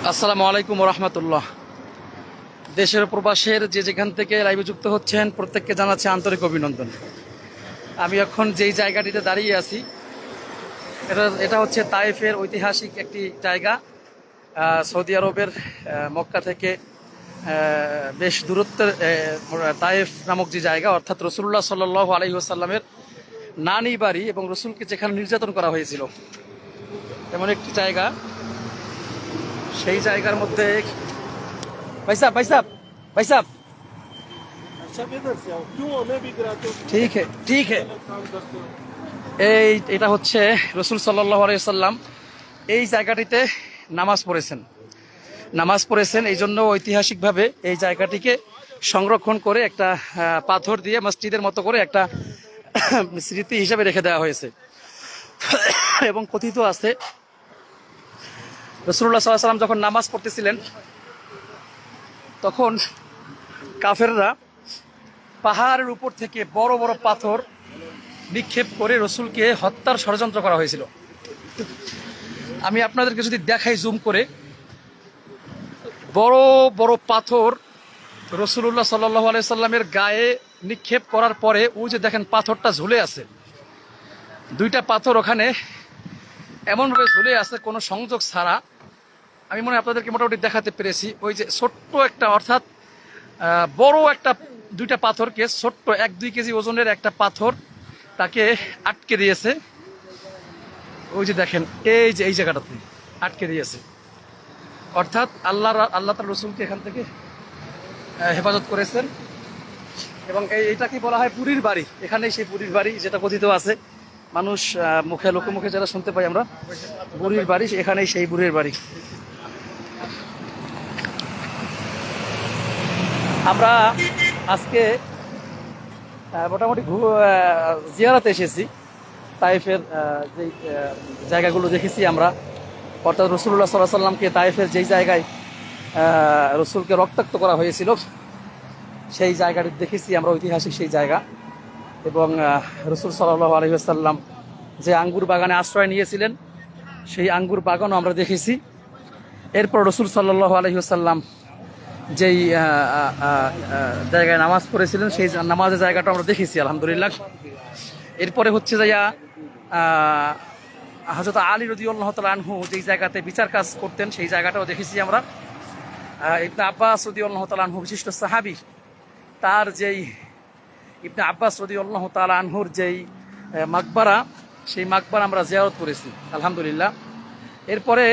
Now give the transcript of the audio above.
আসসালামু আলাইকুম রহমতুল্লাহ। দেশের প্রবাসের যে যেখান থেকে লাইভে যুক্ত হচ্ছেন প্রত্যেককে জানাচ্ছি আন্তরিক অভিনন্দন। আমি এখন যেই জায়গাটিতে দাঁড়িয়ে আছি এটা হচ্ছে তায়েফের ঐতিহাসিক একটি জায়গা। সৌদি আরবের মক্কা থেকে বেশ দূরত্বের তায়েফ নামক যে জায়গা, অর্থাৎ রসুল্লাহ সাল্লাল্লাহু আলাইহি ওয়াসাল্লামের নানি বাড়ি এবং রসুলকে যেখানে নির্যাতন করা হয়েছিল এমন একটি জায়গা। সেই জায়গার মধ্যে भाई साहब भाई साहब भाई साहब अच्छा किधर से आओ क्यों हमें भी गिराते हो ठीक है काम करते हो এটা হচ্ছে রসুল সাল্লাল্লাহু আলাইহি সাল্লাম এই জায়গাটিতে নামাজ পড়েছেন এই জন্য ঐতিহাসিকভাবে এই জায়গাটিকে সংরক্ষণ করে একটা পাথর দিয়ে মসজিদের মতো করে একটা স্মৃতি হিসেবে রেখে দেওয়া হয়েছে। এবং কথিত আছে রাসূলুল্লাহ সাল্লাল্লাহু আলাইহি সাল্লাম যখন নামাজ পড়তেছিলেন তখন কাফেররা পাহাড়ের উপর থেকে বড় বড় পাথর নিক্ষেপ করে রসুলকে হত্যার ষড়যন্ত্র করা হয়েছিল। আমি আপনাদেরকে যদি দেখাই জুম করে, বড় বড় পাথর রসুল্লাহ সাল্লাল্লাহু আলাইহি সাল্লামের গায়ে নিক্ষেপ করার পরে ওই যে দেখেন পাথরটা ঝুলে আছে, দুইটা পাথর ওখানে এমনভাবে ঝুলে আছে কোনো সংযোগ ছাড়া। আমি মনে হয় আপনাদেরকে মোটামুটি দেখাতে পেরেছি। ওই যে ছোট্ট একটা, অর্থাৎ বড় একটা দুইটা পাথরকে ছোট্ট 1-2 কেজি ওজনের একটা পাথর তাকে আটকে দিয়েছে। ওই যে দেখেন এই যে এই জায়গাটাতে আটকে দিয়েছে, অর্থাৎ আল্লাহ তার রসুলকে এখান থেকে হেফাজত করেছেন। এবং এইটাকে বলা হয় পুরীর বাড়ি। এখানেই সেই পুরীর বাড়ি যেটা কথিত আছে, মানুষ মুখে লোকমুখে যারা শুনতে পাই আমরা, বুড়ির বাড়ি, এখানেই সেই বুড়ির বাড়ি। আমরা আজকে মোটামুটি জিয়ারাতে এসেছি। তায়েফের যে জায়গাগুলো দেখেছি আমরা, অর্থাৎ রসুল্লাহ সাল্লাল্লাহু আলাইহি সাল্লামকে তায়েফের যেই জায়গায় রসুলকে রক্তাক্ত করা হয়েছিল সেই জায়গাটি দেখেছি আমরা, ঐতিহাসিক সেই জায়গা। এবং রসুল সাল্লাল্লাহু আলাইহি ওয়াসাল্লাম যে আঙ্গুর বাগানে আশ্রয় নিয়েছিলেন সেই আঙ্গুর বাগানও আমরা দেখেছি। এরপর রসুল সাল্লাল্লাহু আলাইহি ওয়াসাল্লাম যেই জায়গায় নামাজ পড়েছিলেন সেই নামাজের জায়গাটা আমরা দেখেছি আলহামদুলিল্লাহ। এরপরে হচ্ছে যাইয়া হযরত আলী রাদিয়াল্লাহু তাআলা আনহু যেই জায়গাতে বিচার কাজ করতেন সেই জায়গাটাও দেখেছি আমরা। ইবনে আব্বাস রাদিয়াল্লাহু তাআলা আনহু বিশিষ্ট সাহাবী, তার যেই ইবনে আব্বাস রাদিয়াল্লাহু তাআলা আনহুর যেই মাকবারা, সেই মাকবারা আমরা জিয়ারত করেছি আলহামদুলিল্লাহ। এরপরে